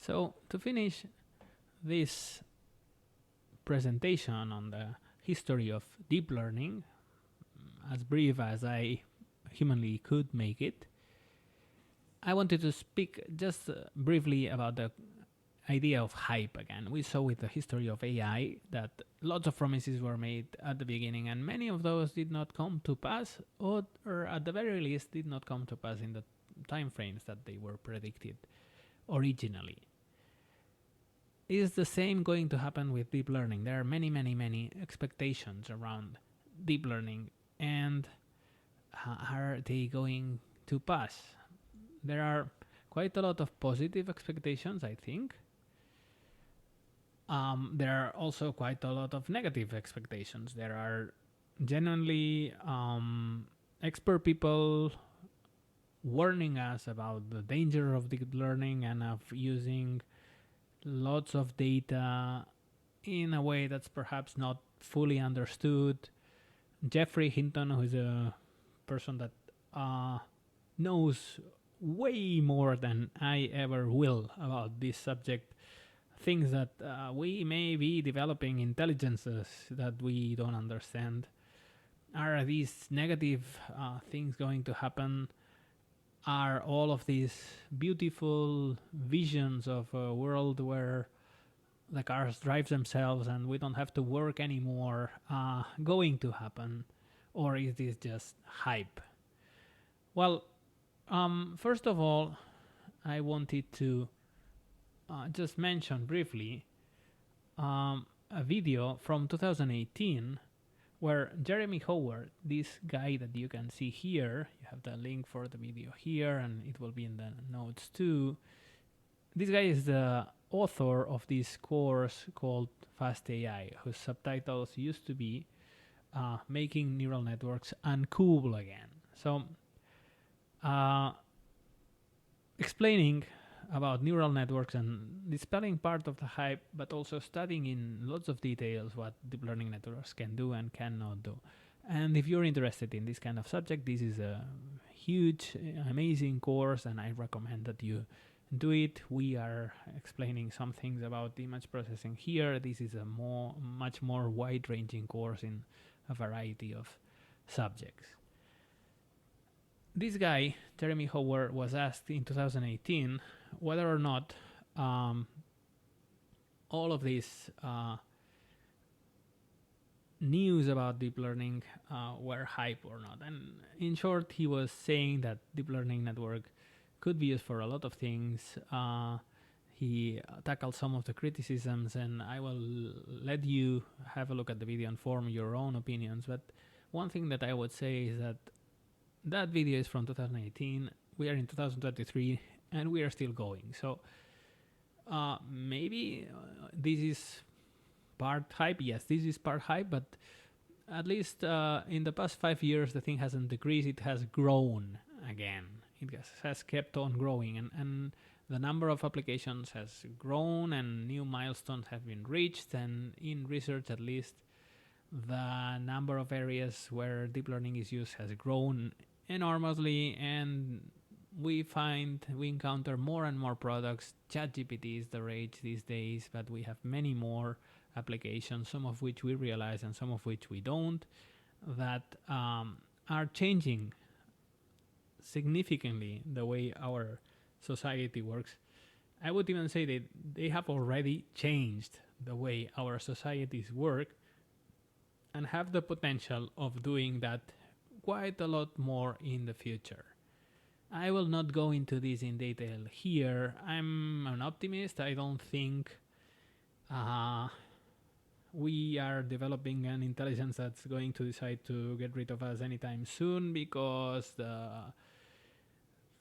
So to finish this presentation on the history of deep learning, as brief as I humanly could make it, I wanted to speak just briefly about the idea of hype again. We saw with the history of AI that lots of promises were made at the beginning, and many of those did not come to pass, or at the very least did not come to pass in the time frames that they were predicted originally. Is the same going to happen with deep learning? There are many expectations around deep learning, and are they going to pass? There are quite a lot of positive expectations, I think. There are also quite a lot of negative expectations. There are genuinely expert people warning us about the danger of deep learning and of using lots of data in a way that's perhaps not fully understood. Jeffrey Hinton, who is a person that knows way more than I ever will about this subject, things that we may be developing intelligences that we don't understand. Are these negative things going to happen? Are all of these beautiful visions of a world where the cars drive themselves and we don't have to work anymore going to happen? Or is this just hype? Well, first of all, I wanted to just mention briefly a video from 2018 where Jeremy Howard, this guy that you can see here, you have the link for the video here and it will be in the notes too. This guy is the author of this course called Fast AI, whose subtitles used to be Making Neural Networks Uncool Again. So explaining about neural networks and dispelling part of the hype, but also studying in lots of details what deep learning networks can do and cannot do. And if you're interested in this kind of subject, this is a huge, amazing course, and I recommend that you do it. We are explaining some things about image processing here. This is a much more wide-ranging course in a variety of subjects. This guy, Jeremy Howard, was asked in 2018 whether or not all of this news about deep learning were hype or not. And in short, he was saying that deep learning network could be used for a lot of things. He tackled some of the criticisms, and I will let you have a look at the video and form your own opinions. But one thing that I would say is that that video is from 2018. We are in 2023 and we are still going. So maybe this is part hype. Yes, this is part hype, but at least in the past 5 years, the thing hasn't decreased. It has grown again. It has kept on growing, and the number of applications has grown and new milestones have been reached. And in research, at least, the number of areas where deep learning is used has grown enormously, and we encounter more and more products. ChatGPT is the rage these days, but we have many more applications, some of which we realize and some of which we don't, that are changing significantly the way our society works. I would even say that they have already changed the way our societies work and have the potential of doing that quite a lot more in the future. I will not go into this in detail here. I'm an optimist. I don't think we are developing an intelligence that's going to decide to get rid of us anytime soon, because the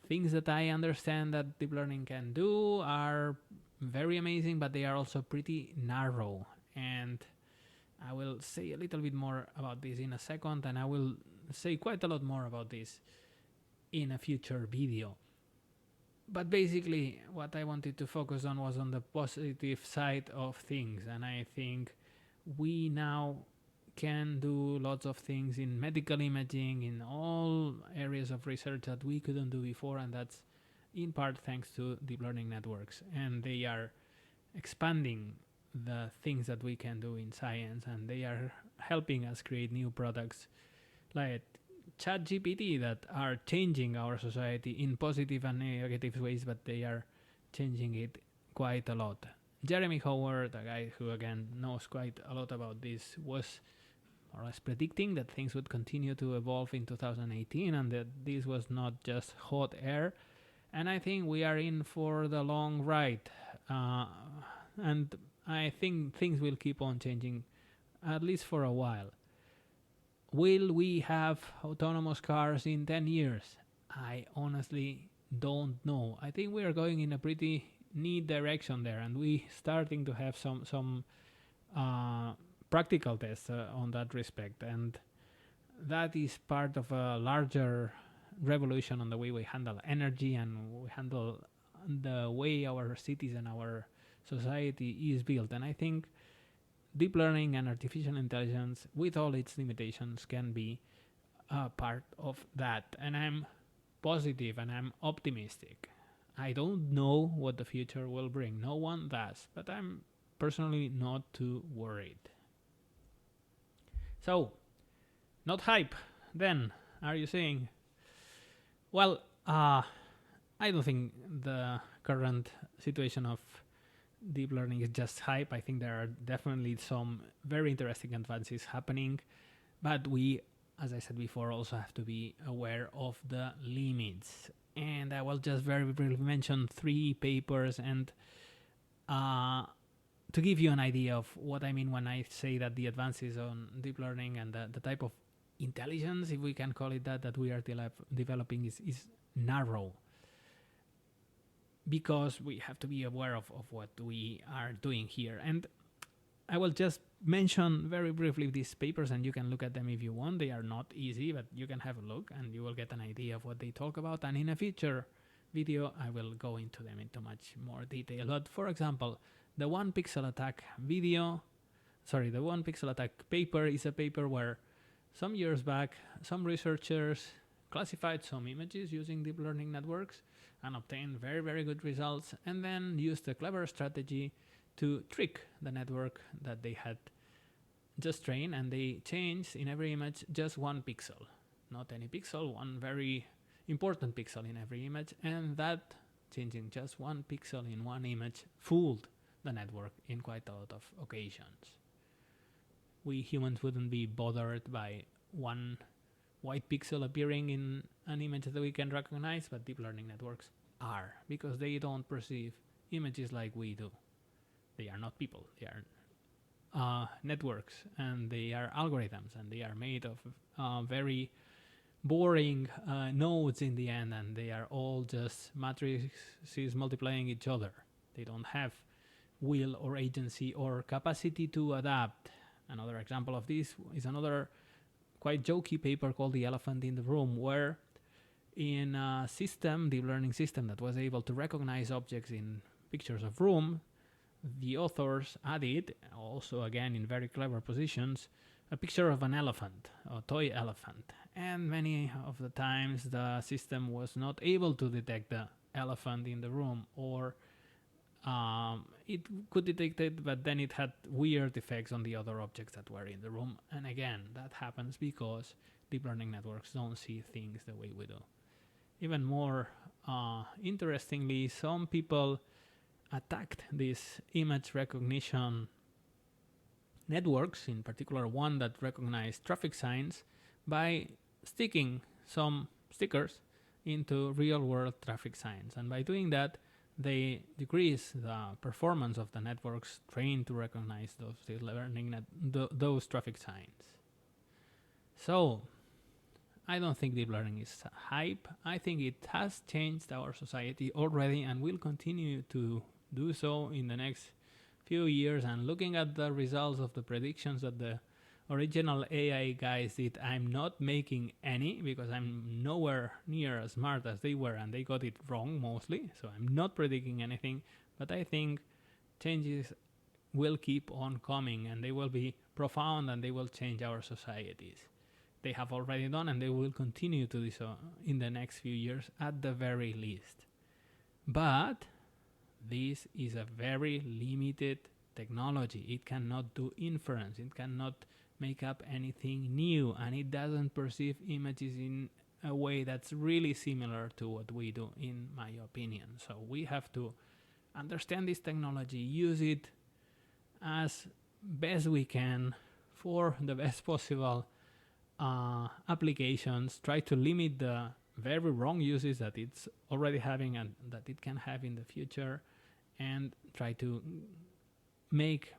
things that I understand that deep learning can do are very amazing, but they are also pretty narrow. And I will say a little bit more about this in a second, and I will say quite a lot more about this in a future video. But basically, what I wanted to focus on was on the positive side of things, and I think we now can do lots of things in medical imaging, in all areas of research that we couldn't do before, and that's in part thanks to deep learning networks, and they are expanding the things that we can do in science, and they are helping us create new products like ChatGPT that are changing our society in positive and negative ways, but they are changing it quite a lot. Jeremy Howard, a guy who again knows quite a lot about this, was more or less predicting that things would continue to evolve in 2018 and that this was not just hot air. And I think we are in for the long ride. And I think things will keep on changing, at least for a while. Will we have autonomous cars in 10 years? I honestly don't know. I think we are going in a pretty neat direction there, and we starting to have some practical tests on that respect, and that is part of a larger revolution on the way we handle energy and we handle the way our cities and our society is built. And I think deep learning and artificial intelligence, with all its limitations, can be a part of that. And I'm positive and I'm optimistic. I don't know what the future will bring. No one does. But I'm personally not too worried. So, not hype, then, are you saying? Well, I don't think the current situation of deep learning is just hype. I think there are definitely some very interesting advances happening, but we, as I said before, also have to be aware of the limits. And I will just very briefly mention 3 papers and to give you an idea of what I mean when I say that the advances on deep learning and the type of intelligence, if we can call it that we are developing is narrow. Because we have to be aware of what we are doing here. And I will just mention very briefly these papers, and you can look at them if you want. They are not easy, but you can have a look and you will get an idea of what they talk about. And in a future video, I will go into them into much more detail. But for example, the 1 pixel attack the 1 pixel attack paper is a paper where some years back, some researchers classified some images using deep learning networks and obtained very, very good results, and then used a clever strategy to trick the network that they had just trained, and they changed in every image just 1 pixel. Not any pixel, one very important pixel in every image, and that changing just 1 pixel in one image fooled the network in quite a lot of occasions. We humans wouldn't be bothered by 1 white pixel appearing in an image that we can recognize, but deep learning networks are, because they don't perceive images like we do. They are not people, they are networks, and they are algorithms, and they are made of very boring nodes in the end, and they are all just matrices multiplying each other. They don't have will or agency or capacity to adapt. Another example of this is another quite jokey paper called The Elephant in the Room, where in a system, deep learning system, that was able to recognize objects in pictures of room, the authors added, also again in very clever positions, a picture of an elephant, a toy elephant. And many of the times the system was not able to detect the elephant in the room, or it could detect it, but then it had weird effects on the other objects that were in the room. And again, that happens because deep learning networks don't see things the way we do. Even more interestingly, some people attacked these image recognition networks, in particular one that recognized traffic signs, by sticking some stickers into real-world traffic signs. And by doing that, they decrease the performance of the networks trained to recognize those traffic signs. So, I don't think deep learning is hype. I think it has changed our society already and will continue to do so in the next few years. And looking at the results of the predictions that the original AI guys did, I'm not making any, because I'm nowhere near as smart as they were, and they got it wrong mostly, so I'm not predicting anything. But I think changes will keep on coming, and they will be profound, and they will change our societies. They have already done, and they will continue to do so in the next few years at the very least. But this is a very limited technology. It cannot do inference, it cannot make up anything new, and it doesn't perceive images in a way that's really similar to what we do, in my opinion. So we have to understand this technology, use it as best we can for the best possible applications, try to limit the very wrong uses that it's already having and that it can have in the future, and try to make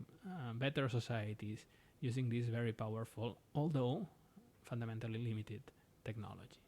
better societies using this very powerful, although fundamentally limited technology.